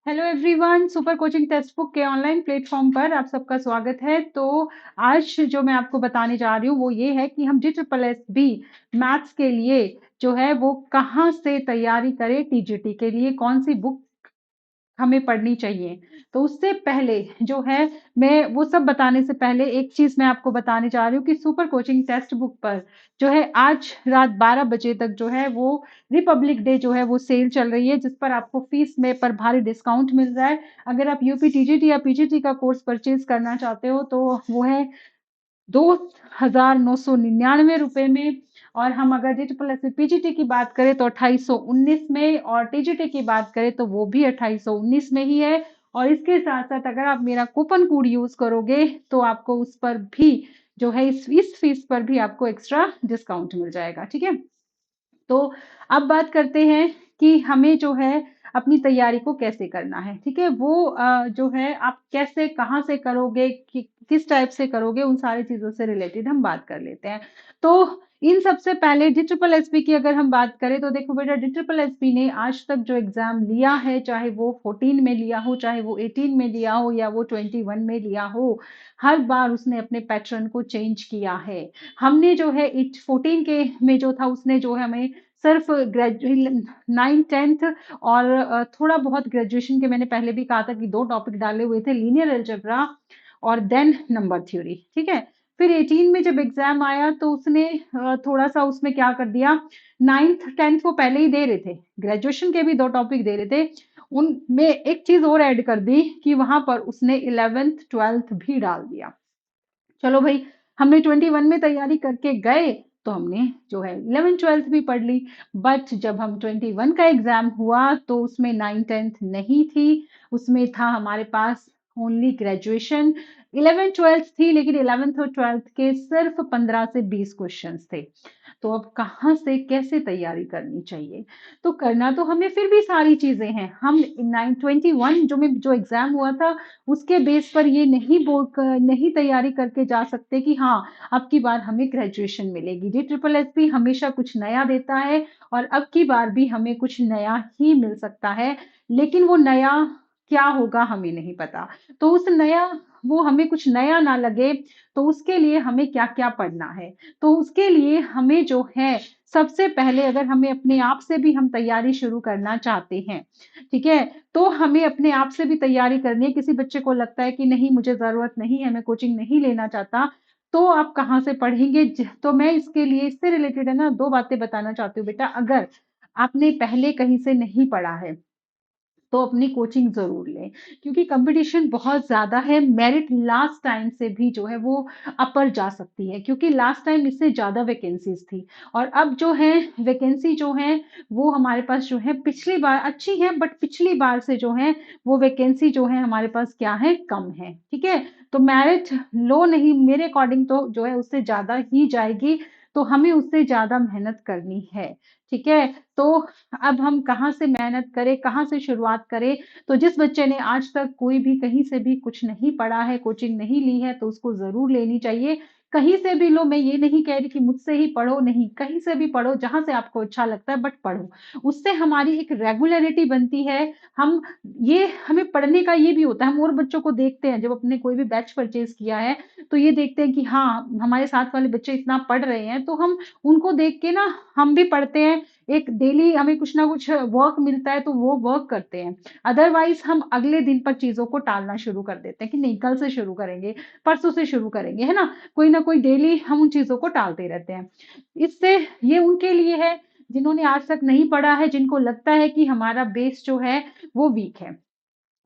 Hello everyone, super coaching text book के online platform पर आप सबका स्वागत है। तो आज जो मैं आपको बताने जा रही हूँ वो ये है कि हम JSSB मैथ्स के लिए जो है वो कहाँ से तैयारी करें, टीजीटी के लिए कौन सी बुक हमें पढ़नी चाहिए। तो उससे पहले जो है मैं वो सब बताने से पहले एक चीज मैं आपको बताने जा रही हूँ कि सुपर कोचिंग टेक्स्ट बुक पर जो है आज रात 12 बजे तक जो है वो रिपब्लिक डे जो है वो सेल चल रही है, जिस पर आपको फीस में पर भारी डिस्काउंट मिल रहा है। अगर आप यूपी टीजीटी या पीजीटी का कोर्स परचेज करना चाहते हो तो वो है 2,999 में। और हम अगर JSSB पीजीटी की बात करें तो 2819 में, और टीजीटी की बात करें तो वो भी 2819 में ही है। और इसके साथ साथ अगर आप मेरा कूपन कोड यूज करोगे तो आपको उस पर भी जो है इस फीस पर भी आपको एक्स्ट्रा डिस्काउंट मिल जाएगा। ठीक है, तो अब बात करते हैं कि हमें जो है अपनी तैयारी को कैसे करना है। ठीक है, वो जो है आप कैसे कहाँ से करोगे, किस टाइप से करोगे, उन सारी चीजों से रिलेटेड हम बात कर लेते हैं। तो इन सबसे पहले JSSB की अगर हम बात करें तो देखो बेटा, JSSB ने आज तक जो एग्जाम लिया है, चाहे वो 14 में लिया हो, चाहे वो 18 में लिया हो, या वो 21 में लिया हो, हर बार उसने अपने पैटर्न को चेंज किया है। हमने जो है 14 के में जो था उसने जो है हमें सिर्फ ग्रेजुएट 9th 10th और थोड़ा बहुत ग्रेजुएशन के, मैंने पहले भी कहा था कि दो टॉपिक डाले हुए थे, लीनियर अलजेब्रा और देन नंबर थ्योरी। ठीक है, फिर 18 में जब एग्जाम आया तो उसने थोड़ा सा उसमें क्या कर दिया, 9th 10th वो पहले ही दे रहे थे, ग्रेजुएशन के भी दो टॉपिक दे रहे थे, उनमें एक चीज और ऐड कर दी कि वहां पर उसने 11th 12th भी डाल दिया। चलो भाई, हमने 21 में तैयारी करके गए तो हमने जो है 11th 12th भी पढ़ ली। बट जब हम 21 का एग्जाम हुआ तो उसमें 9th 10th नहीं थी, उसमें था हमारे पास ओनली ग्रेजुएशन। 11th 12th थी, लेकिन 11th और 12th के सिर्फ 15 से 20 क्वेश्चंस थे। तो अब कहाँ से कैसे तैयारी करनी चाहिए? तो करना तो हमें फिर भी सारी चीजें हैं। हम 921 जो एग्जाम हुआ था उसके बेस पर ये नहीं तैयारी करके जा सकते कि हाँ अब की बार हमें ग्रेजुएशन मिलेगी। JSSB हमेशा कुछ नया देता है और अब की बार भी हमें कुछ नया ही मिल सकता है, लेकिन वो नया क्या होगा हमें नहीं पता। तो उस नया वो हमें कुछ नया ना लगे तो उसके लिए हमें क्या क्या पढ़ना है। तो उसके लिए हमें जो है सबसे पहले, अगर हमें अपने आप से भी हम तैयारी शुरू करना चाहते हैं, ठीक है, तो हमें अपने आप से भी तैयारी करनी है। किसी बच्चे को लगता है कि नहीं मुझे जरूरत नहीं है, मैं कोचिंग नहीं लेना चाहता, तो आप कहाँ से पढ़ेंगे? तो मैं इसके लिए, इससे रिलेटेड है ना, दो बातें बताना चाहती हूँ बेटा। अगर आपने पहले कहीं से नहीं पढ़ा है तो अपनी कोचिंग जरूर लें, क्योंकि कंपटीशन बहुत ज्यादा है। मेरिट लास्ट टाइम से भी जो है वो अपर जा सकती है, क्योंकि लास्ट टाइम इससे ज्यादा वैकेंसीज थी। और अब जो है वैकेंसी जो है वो हमारे पास जो है पिछली बार अच्छी है, बट पिछली बार से जो है वो वैकेंसी जो है हमारे पास क्या है, कम है। ठीक है, तो मेरिट लो नहीं, मेरे अकॉर्डिंग तो जो है उससे ज्यादा ही जाएगी, तो हमें उससे ज्यादा मेहनत करनी है। ठीक है, तो अब हम कहाँ से मेहनत करें, कहाँ से शुरुआत करें? तो जिस बच्चे ने आज तक कोई भी कहीं से भी कुछ नहीं पढ़ा है, कोचिंग नहीं ली है, तो उसको जरूर लेनी चाहिए। कहीं से भी लो, मैं ये नहीं कह रही कि मुझसे ही पढ़ो, नहीं, कहीं से भी पढ़ो, जहां से आपको अच्छा लगता है, बट पढ़ो। उससे हमारी एक रेगुलरिटी बनती है। हम ये हमें पढ़ने का ये भी होता है, हम और बच्चों को देखते हैं, जब अपने कोई भी बैच परचेज किया है तो ये देखते हैं कि हाँ हमारे साथ वाले बच्चे इतना पढ़ रहे हैं, तो हम उनको देख के ना हम भी पढ़ते हैं। एक डेली हमें कुछ ना कुछ वर्क मिलता है तो वो वर्क करते हैं। अदरवाइज हम अगले दिन पर चीजों को टालना शुरू कर देते हैं कि नहीं कल से शुरू करेंगे, परसों से शुरू करेंगे, है ना कोई डेली हम उन चीजों को टालते रहते हैं। इससे ये उनके लिए है जिन्होंने आज तक नहीं पढ़ा है, जिनको लगता है कि हमारा बेस जो है वो वीक है।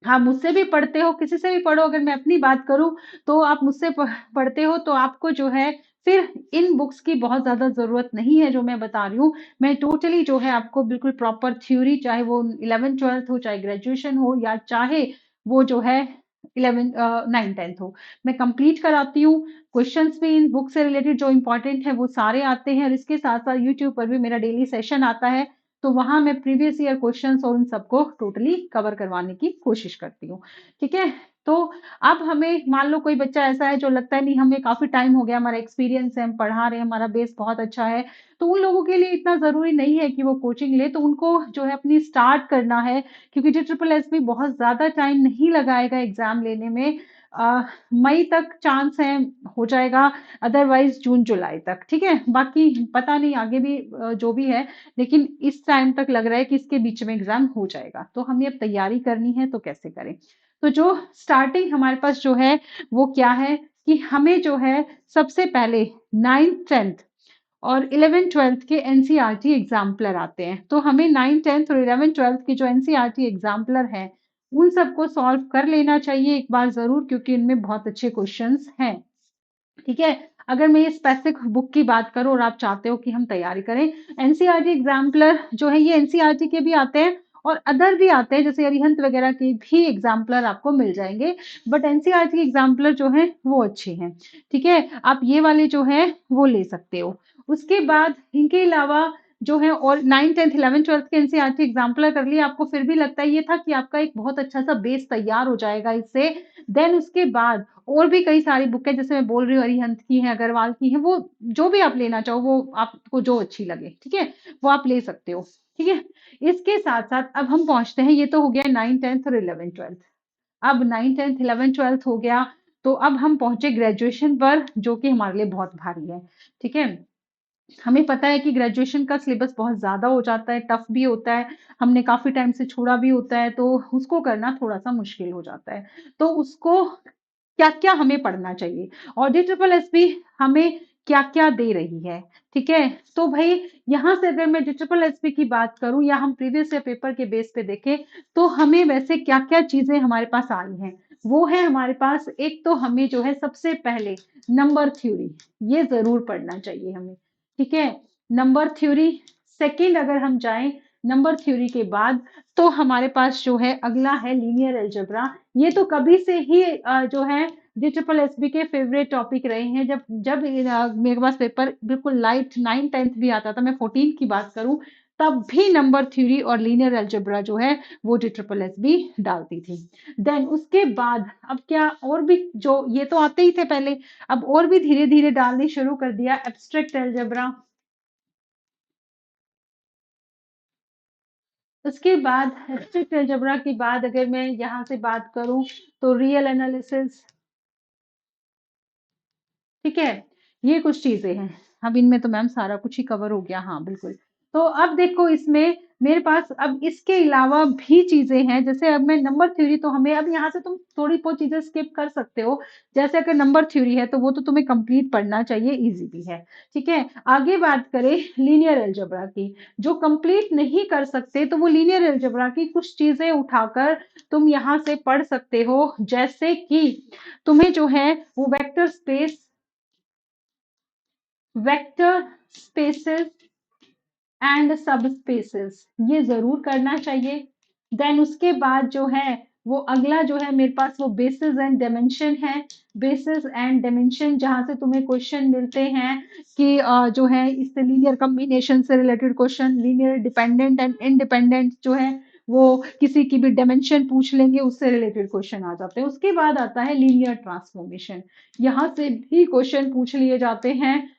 हाँ, मुझसे भी पढ़ते हो, किसी से भी पढ़ो, अगर मैं अपनी बात करूं तो आप मुझसे पढ़ते हो तो आपको जो है फिर इन बुक्स की बहुत ज्यादा जरूरत नहीं है जो मैं बता रही हूँ। मैं टोटली जो है आपको बिल्कुल प्रॉपर थ्योरी, चाहे वो 11th 12th हो, चाहे ग्रेजुएशन हो, या चाहे वो जो है 11th 9th 10th हो, मैं कंप्लीट कराती हूँ। क्वेश्चंस भी इन बुक से रिलेटेड जो इंपॉर्टेंट है वो सारे आते हैं, और इसके साथ साथ यूट्यूब पर भी मेरा डेली सेशन आता है, तो वहां मैं प्रीवियस ईयर क्वेश्चंस और उन सबको टोटली कवर करवाने की कोशिश करती हूँ। ठीक है, तो अब हमें मान लो कोई बच्चा ऐसा है जो लगता है नहीं हमें काफ़ी टाइम हो गया, हमारा एक्सपीरियंस है, हम पढ़ा रहे हैं, हमारा बेस बहुत अच्छा है, तो उन लोगों के लिए इतना ज़रूरी नहीं है कि वो कोचिंग ले, तो उनको जो है अपनी स्टार्ट करना है, क्योंकि जी ट्रिपल एस भी बहुत ज़्यादा टाइम नहीं लगाएगा एग्ज़ाम लेने में। मई तक चांस है हो जाएगा, अदरवाइज जून जुलाई तक, ठीक है। बाकी पता नहीं आगे भी जो भी है, लेकिन इस टाइम तक लग रहा है कि इसके बीच में एग्जाम हो जाएगा। तो हमें अब तैयारी करनी है तो कैसे करें? तो जो स्टार्टिंग हमारे पास जो है वो क्या है कि हमें जो है सबसे पहले 9th 10th और 11th 12th के एनसीईआरटी एग्जाम्पलर आते हैं। तो हमें 9th 10th और 11th 12th के जो एनसीईआरटी एग्जाम्पलर हैं उन सबको सॉल्व कर लेना चाहिए एक बार जरूर, क्योंकि इनमें बहुत अच्छे क्वेश्चंस हैं, ठीक है। अगर मैं ये स्पेसिफिक बुक की बात करूं और आप चाहते हो कि हम तैयारी करें, एनसीईआरटी एग्जाम्पलर जो है ये एनसीईआरटी के भी आते हैं और अदर भी आते हैं, जैसे अरिहंत वगैरह के भी एग्जाम्पलर आपको मिल जाएंगे, बट एनसीईआरटी एग्जाम्पलर जो है वो अच्छे हैं, ठीक है। आप ये वाले जो है वो ले सकते हो। उसके बाद इनके अलावा जो है और 9th 10th 11th 12th के एनसीईआरटी एग्जाम्पलर कर लिए, आपको फिर भी लगता है ये था कि आपका एक बहुत अच्छा सा बेस तैयार हो जाएगा इससे, देन उसके बाद और भी कई सारी बुक है, जैसे मैं बोल रही हूँ अरिहंत की है, अग्रवाल की है, वो जो भी आप लेना चाहो वो आपको जो अच्छी लगे, ठीक है, वो आप ले सकते हो, ठीक है। इसके साथ साथ अब हम पहुंचते हैं, ये तो हो गया 9th 10th और 11th 12th। अब 9th 10th 11th 12th हो गया, तो अब हम पहुंचे ग्रेजुएशन पर, जो कि हमारे लिए बहुत भारी है, ठीक है। हमें पता है कि ग्रेजुएशन का सिलेबस बहुत ज़्यादा हो जाता है, टफ भी होता है, हमने काफ़ी टाइम से छोड़ा भी होता है, तो उसको करना थोड़ा-सा मुश्किल हो जाता है। तो उसको क्या-क्या हमें पढ़ना चाहिए और डी ट्रिपल एस भी हमें क्या-क्या दे रही है, ठीक है। तो भई यहाँ से अगर मैं डी ट्रिपल एसपी की बात करूँ या हम प्रीवियस ईयर पेपर के बेस पे देखें, तो हमें वैसे क्या-क्या चीज़ें हमारे पास आई हैं, वो है हमारे पास एक तो हमें जो है सबसे पहले नंबर थ्योरी, ये ज़रूर पढ़ना चाहिए हमें, ठीक है। नंबर थ्योरी, सेकंड अगर हम जाएँ नंबर थ्योरी के बाद, तो हमारे पास जो है अगला है लीनियर अलजेब्रा। ये तो कभी से ही जो है जी ट्रिपल एसबी के फेवरेट टॉपिक रहे हैं। जब जब मेरे पास पेपर बिल्कुल लाइट 9th 10th भी आता था, मैं 14 की बात करूं, तब भी नंबर थ्योरी और लीनियर अलजेब्रा जो है वो जी ट्रिपल एसबी डालती थी। देन उसके बाद अब क्या और भी, जो ये तो आते ही थे पहले, अब और भी धीरे धीरे डालनी शुरू कर दिया एब्स्ट्रैक्ट अलजेब्रा। उसके बाद एब्स्ट्रैक्ट अलजेब्रा के बाद अगर मैं यहाँ से बात करूं, तो रियल एनालिसिस, ठीक है। ये कुछ चीजें हैं, अब इनमें तो मैम सारा कुछ ही कवर हो गया, हाँ बिल्कुल। तो अब देखो इसमें मेरे पास अब इसके अलावा भी चीजें हैं, जैसे अब मैं नंबर थ्योरी, तो हमें अब यहाँ से तुम थोड़ी बहुत चीजें स्किप कर सकते हो, जैसे अगर नंबर थ्योरी है तो वो तो तुम्हें कंप्लीट पढ़ना चाहिए, इजी भी है, ठीक है। आगे बात करें लीनियर अलजेब्रा की, जो कंप्लीट नहीं कर सकते तो वो लीनियर अलजेब्रा की कुछ चीजें उठाकर तुम यहाँ से पढ़ सकते हो, जैसे कि तुम्हें जो है वो वेक्टर स्पेसेस एंड सब स्पेसेस, ये जरूर करना चाहिए। देन उसके बाद जो है वो अगला जो है मेरे पास वो बेसिस एंड डायमेंशन है। बेसिस एंड डायमेंशन जहां से तुम्हें क्वेश्चन मिलते हैं कि जो है इससे लीनियर कॉम्बिनेशन से related question, linear dependent and independent जो है वो किसी की भी डायमेंशन पूछ लेंगे, उससे रिलेटेड क्वेश्चन आ जाते हैं। उसके बाद आता है लीनियर ट्रांसफॉर्मेशन, यहाँ से भी क्वेश्चन पूछ लिए जाते हैं,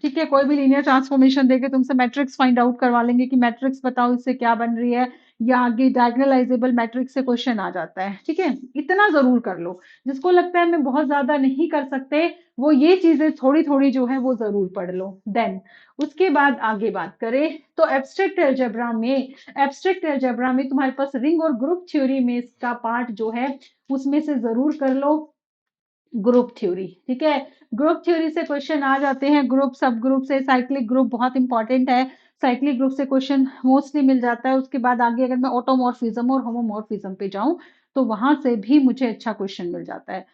ठीक है। कोई भी लीनियर ट्रांसफॉर्मेशन देके तुमसे मैट्रिक्स फाइंड आउट करवा लेंगे कि मैट्रिक्स बताओ इससे क्या बन रही है, या आगे डायगोनलाइजेबल मैट्रिक्स से क्वेश्चन आ जाता है, ठीक है। इतना जरूर कर लो, जिसको लगता है मैं बहुत ज्यादा नहीं कर सकते, वो ये चीजें थोड़ी थोड़ी जो है वो जरूर पढ़ लो। देन उसके बाद आगे बात करें तो एब्स्ट्रैक्ट अलजेब्रा में तुम्हारे पास रिंग और ग्रुप थ्योरी में इसका पार्ट जो है उसमें से जरूर कर लो ग्रुप थ्योरी, ठीक है। ग्रुप थ्योरी से क्वेश्चन आ जाते हैं, ग्रुप सब ग्रुप से, साइक्लिक ग्रुप बहुत इंपॉर्टेंट है, साइक्लिक ग्रुप से क्वेश्चन मोस्टली मिल जाता है। उसके बाद आगे अगर मैं ऑटोमॉर्फिज्म और होमोमॉर्फिज्म पे जाऊं, तो वहां से भी मुझे अच्छा क्वेश्चन मिल जाता है।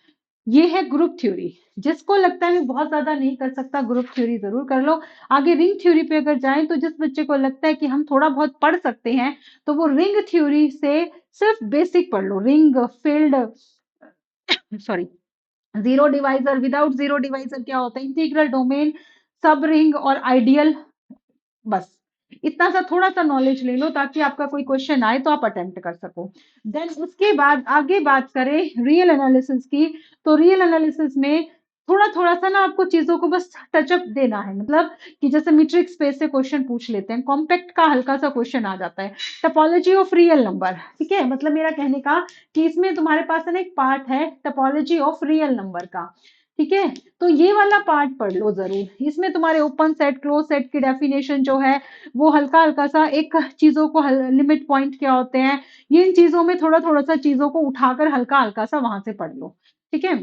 ये है ग्रुप थ्योरी, जिसको लगता है मैं बहुत ज्यादा नहीं कर सकता, ग्रुप थ्योरी जरूर कर लो। आगे रिंग थ्योरी पे अगर जाएं, तो जिस बच्चे को लगता है कि हम थोड़ा बहुत पढ़ सकते हैं, तो वो रिंग थ्योरी से सिर्फ बेसिक पढ़ लो, ring field, sorry, zero divisor, without zero divisor क्या होता है, इंटीग्रल डोमेन, सब रिंग और आइडियल, बस इतना सा थोड़ा सा नॉलेज ले लो ताकि आपका कोई क्वेश्चन आए तो आप अटेम्प्ट कर सको। देन उसके बाद आगे बात करें रियल एनालिसिस की, तो रियल एनालिसिस में थोड़ा थोड़ा सा ना आपको चीजों को बस टचअप देना है, मतलब कि जैसे मीट्रिक स्पेस से क्वेश्चन पूछ लेते हैं, कॉम्पैक्ट का हल्का सा क्वेश्चन आ जाता है, टपोलॉजी ऑफ रियल नंबर, ठीक है, मतलब मेरा कहने का कि इसमें तुम्हारे पास है ना एक पार्ट है टपोलॉजी ऑफ रियल नंबर का, ठीक है, तो ये वाला पार्ट पढ़ लो जरूर, इसमें तुम्हारे ओपन सेट क्लोज सेट की डेफिनेशन जो है वो हल्का हल्का सा एक चीजों को लिमिट पॉइंट क्या होते हैं, ये इन चीजों में थोड़ा थोड़ा सा चीजों को उठाकर हल्का हल्का सा वहां से पढ़ लो, ठीक है।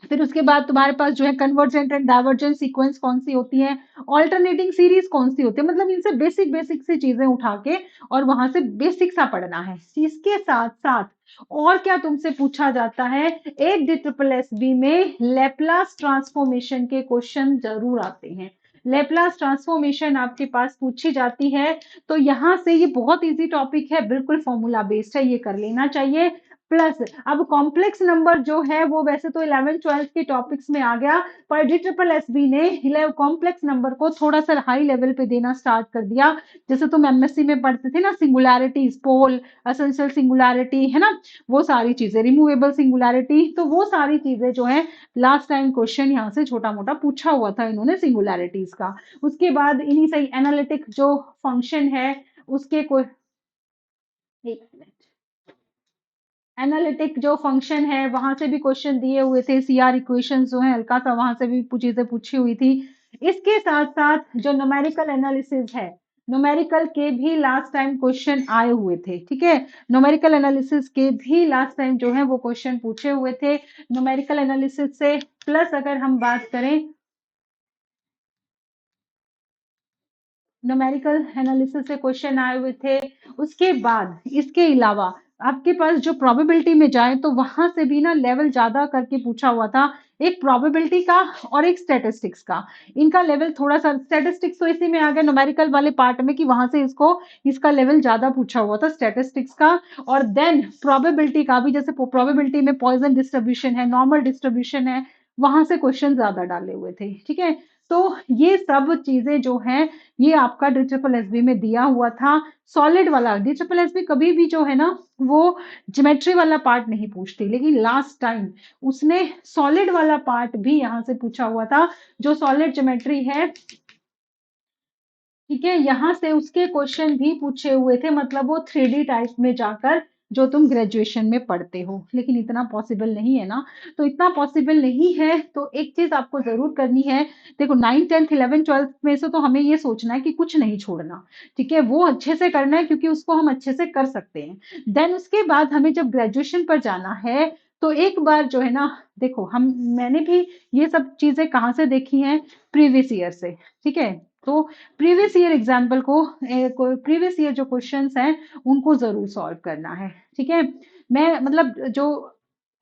फिर उसके बाद तुम्हारे पास जो है कन्वर्जेंट एंड डाइवर्जेंट सीक्वेंस कौन सी होती है, ऑल्टरनेटिंग सीरीज कौन सी होती है, मतलब इनसे बेसिक बेसिक सी चीजें उठा के और वहां से बेसिक सा पढ़ना है। इसके साथ साथ और क्या तुमसे पूछा जाता है, एक DSSB में लेप्लास ट्रांसफॉर्मेशन के क्वेश्चन जरूर आते हैं, लेप्लास ट्रांसफॉर्मेशन आपके पास पूछी जाती है, तो यहां से ये बहुत इजी टॉपिक है, बिल्कुल फॉर्मूला बेस्ड है, ये कर लेना चाहिए। प्लस अब कॉम्प्लेक्स नंबर जो है वो वैसे तो 11th 12th के टॉपिक्स में आ गया, पर DSSB ने कॉम्प्लेक्स नंबर को थोड़ा सा हाई लेवल पे देना स्टार्ट कर दिया, जैसे तुम MSc में पढ़ते थे ना, सिंगुलैरिटीज, पोल, एसेंशियल सिंगुलैरिटी, है ना, वो सारी चीजें, रिमूवेबल सिंगुलैरिटी, तो वो सारी चीजें जो है लास्ट टाइम क्वेश्चन यहाँ से छोटा मोटा पूछा हुआ था इन्होंने सिंगुलैरिटीज का। उसके बाद इन्हीं से एनालिटिक जो फंक्शन है उसके कोई, एक मिनट, एनालिटिक जो फंक्शन है वहां से भी क्वेश्चन दिए हुए थे, CR इक्वेशन जो है हल्का सा वहां से भी चीजें पूछी हुई थी। इसके साथ साथ जो न्यूमेरिकल एनालिसिस है, न्यूमेरिकल के भी लास्ट टाइम क्वेश्चन आए हुए थे, ठीक है, न्यूमेरिकल एनालिसिस के भी लास्ट टाइम जो है वो क्वेश्चन पूछे हुए थे न्यूमेरिकल एनालिसिस से। प्लस अगर हम बात करें न्यूमेरिकल एनालिसिस से क्वेश्चन आए हुए थे, उसके बाद इसके अलावा आपके पास जो प्रोबेबिलिटी में जाए तो वहां से भी ना लेवल ज्यादा करके पूछा हुआ था, एक प्रोबेबिलिटी का और एक स्टैटिस्टिक्स का, इनका लेवल थोड़ा सा, स्टैटिस्टिक्स तो इसी में आ गया न्यूमेरिकल वाले पार्ट में कि वहां से इसको इसका लेवल ज्यादा पूछा हुआ था स्टैटिस्टिक्स का। और देन प्रोबेबिलिटी का भी, जैसे प्रोबेबिलिटी में पॉइजन डिस्ट्रीब्यूशन है, नॉर्मल डिस्ट्रीब्यूशन है, वहां से क्वेश्चन ज्यादा डाले हुए थे, ठीक है। तो ये सब चीजें जो हैं ये आपका DSSB में दिया हुआ था। सॉलिड वाला DSSB कभी भी जो है ना वो ज्योमेट्री वाला पार्ट नहीं पूछती, लेकिन लास्ट टाइम उसने सॉलिड वाला पार्ट भी यहां से पूछा हुआ था, जो सॉलिड ज्योमेट्री है, ठीक है, यहाँ से उसके क्वेश्चन भी पूछे हुए थे, मतलब वो 3D टाइप में जाकर जो तुम ग्रेजुएशन में पढ़ते हो, लेकिन इतना पॉसिबल नहीं है ना, तो इतना पॉसिबल नहीं है तो एक चीज आपको जरूर करनी है, देखो 9th 10th 11th 12th में से तो हमें ये सोचना है कि कुछ नहीं छोड़ना, ठीक है, वो अच्छे से करना है क्योंकि उसको हम अच्छे से कर सकते हैं। देन उसके बाद हमें जब ग्रेजुएशन पर जाना है तो एक बार जो है ना, देखो हम, मैंने भी ये सब चीजें कहाँ से देखी हैं, प्रीवियस ईयर से, ठीक है, तो प्रीवियस ईयर एग्जाम्पल को, प्रीवियस ईयर जो क्वेश्चंस हैं उनको जरूर सॉल्व करना है, ठीक है। मैं मतलब जो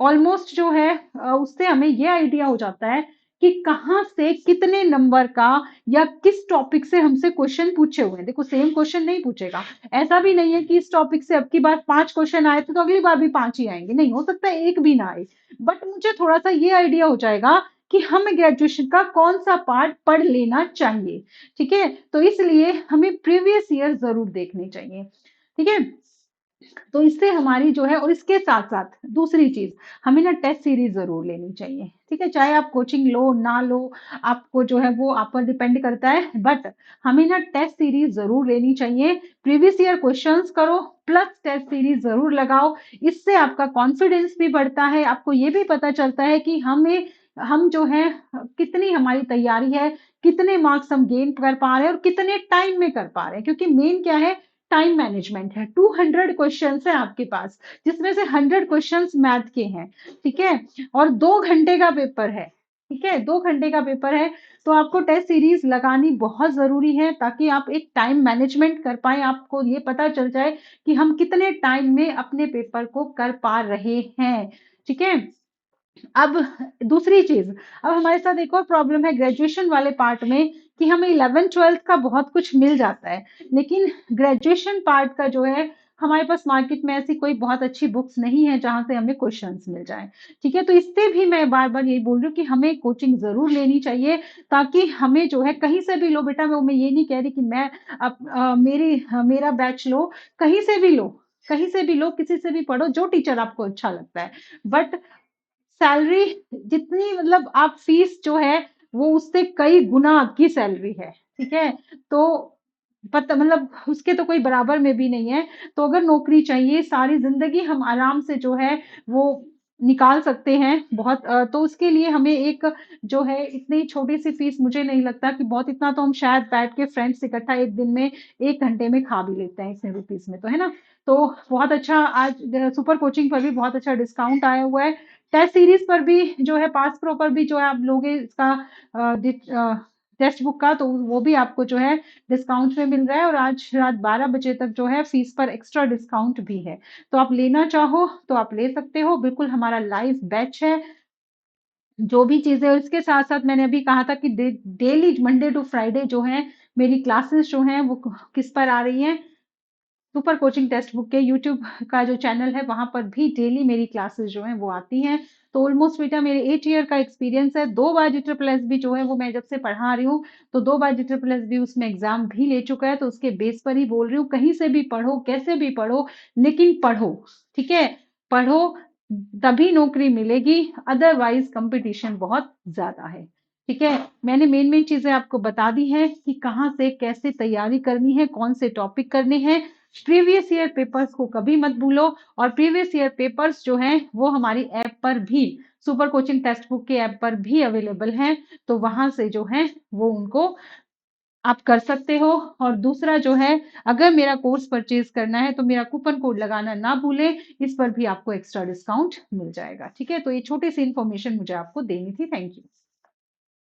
ऑलमोस्ट जो है उससे हमें ये आइडिया हो जाता है कि कहाँ से कितने नंबर का या किस टॉपिक से हमसे क्वेश्चन पूछे हुए हैं। देखो सेम क्वेश्चन नहीं पूछेगा, ऐसा भी नहीं है कि इस टॉपिक से अब की बार 5 क्वेश्चन आए थे तो अगली बार भी 5 ही आएंगे, नहीं, हो सकता है एक भी ना आए, बट मुझे थोड़ा सा ये आइडिया हो जाएगा कि हमें ग्रेजुएशन का कौन सा पार्ट पढ़ लेना चाहिए, ठीक है, तो इसलिए हमें प्रीवियस ईयर जरूर देखने चाहिए, ठीक है। तो इससे हमारी जो है, और इसके साथ साथ दूसरी चीज, हमें ना टेस्ट सीरीज जरूर लेनी चाहिए, ठीक है, चाहे आप कोचिंग लो ना लो, आपको जो है वो आप पर डिपेंड करता है, बट हमें ना टेस्ट सीरीज जरूर लेनी चाहिए, प्रीवियस ईयर क्वेश्चंस करो प्लस टेस्ट सीरीज जरूर लगाओ, इससे आपका कॉन्फिडेंस भी बढ़ता है, आपको ये भी पता चलता है कि हम जो है कितनी हमारी तैयारी है, कितने मार्क्स हम गेन कर पा रहे हैं और कितने टाइम में कर पा रहे हैं, क्योंकि मेन क्या है, टाइम मैनेजमेंट है। 200 क्वेश्चन है आपके पास, जिसमें से 100 क्वेश्चन मैथ के हैं, ठीक है, और 2 घंटे का पेपर है, ठीक है, 2 घंटे का पेपर है, तो आपको टेस्ट सीरीज लगानी बहुत जरूरी है ताकि आप एक टाइम मैनेजमेंट कर पाए, आपको ये पता चल जाए कि हम कितने टाइम में अपने पेपर को कर पा रहे हैं, ठीक है। अब दूसरी चीज, अब हमारे साथ एक और प्रॉब्लम है ग्रेजुएशन वाले पार्ट में कि हमें 11th 12th का बहुत कुछ मिल जाता है, लेकिन ग्रेजुएशन पार्ट का जो है हमारे पास मार्केट में ऐसी कोई बहुत अच्छी बुक्स नहीं है जहाँ से हमें क्वेश्चंस मिल जाएँ। ठीक है? तो इससे भी मैं बार-बार यही बोल रही हूँ कि हमें कोचिंग ज़रूर लेनी चाहिए, ताकि हमें जो है कहीं से भी लो बेटा, मैं ये नहीं कह रही कि मैं मेरा बैच लो, कहीं से भी लो, कहीं से भी लो, किसी से भी पढ़ो, जो टीचर आपको अच्छा लगता है। बट सैलरी जितनी, मतलब आप फीस जो है वो उससे कई गुना आपकी सैलरी है, ठीक है? तो पता मतलब उसके तो कोई बराबर में भी नहीं है। तो अगर नौकरी चाहिए, सारी ज़िंदगी हम आराम से जो है वो निकाल सकते हैं बहुत, तो उसके लिए हमें एक जो है इतनी छोटी-सी फीस, मुझे नहीं लगता कि बहुत, इतना तो हम शायद बैठ के फ्रेंड्स इकट्ठा 1 दिन में 1 घंटे में खा भी लेते हैं इतने रुपीज़ में तो, है ना? तो बहुत अच्छा आज सुपर कोचिंग पर भी बहुत अच्छा डिस्काउंट आया हुआ है। टेस्ट सीरीज पर भी जो है, पास प्रो पर भी जो है आप लोगे इसका टेक्स्ट बुक का, तो वो भी आपको जो है डिस्काउंट में मिल रहा है, और आज रात 12 बजे तक जो है फीस पर एक्स्ट्रा डिस्काउंट भी है। तो आप लेना चाहो तो आप ले सकते हो, बिल्कुल हमारा लाइव बैच है। जो भी चीजें, और इसके साथ साथ मैंने अभी कहा था कि डेली मंडे टू फ्राइडे जो है मेरी क्लासेस जो हैं वो किस पर आ रही हैं, सुपर कोचिंग टेक्स्ट बुक के यूट्यूब का जो चैनल है वहां पर भी डेली मेरी क्लासेस जो हैं वो आती हैं। तो ऑलमोस्ट बेटा मेरे 8 ईयर का एक्सपीरियंस है, 2 बार GSS भी जो है वो मैं जब से पढ़ा रही हूँ, तो 2 बार GSS भी उसमें एग्जाम भी ले चुका है, तो उसके बेस पर ही बोल रही हूँ, कहीं से भी पढ़ो, कैसे भी पढ़ो, लेकिन पढ़ो, ठीक है? पढ़ो, तभी नौकरी मिलेगी, अदरवाइज कंपटीशन बहुत ज्यादा है। ठीक है? मैंने मेन मेन चीजें आपको बता दी हैं कि कहाँ से कैसे तैयारी करनी है, कौन से टॉपिक करने हैं। प्रीवियस ईयर पेपर्स को कभी मत भूलो, और प्रीवियस ईयर पेपर्स जो हैं वो हमारी ऐप पर भी, सुपर कोचिंग टेक्स्ट बुक के ऐप पर भी अवेलेबल हैं, तो वहां से जो है वो उनको आप कर सकते हो। और दूसरा जो है, अगर मेरा कोर्स परचेज करना है तो मेरा कूपन कोड लगाना ना भूलें, इस पर भी आपको एक्स्ट्रा डिस्काउंट मिल जाएगा। ठीक है? तो ये छोटी सी इन्फॉर्मेशन मुझे आपको देनी थी। Thank you.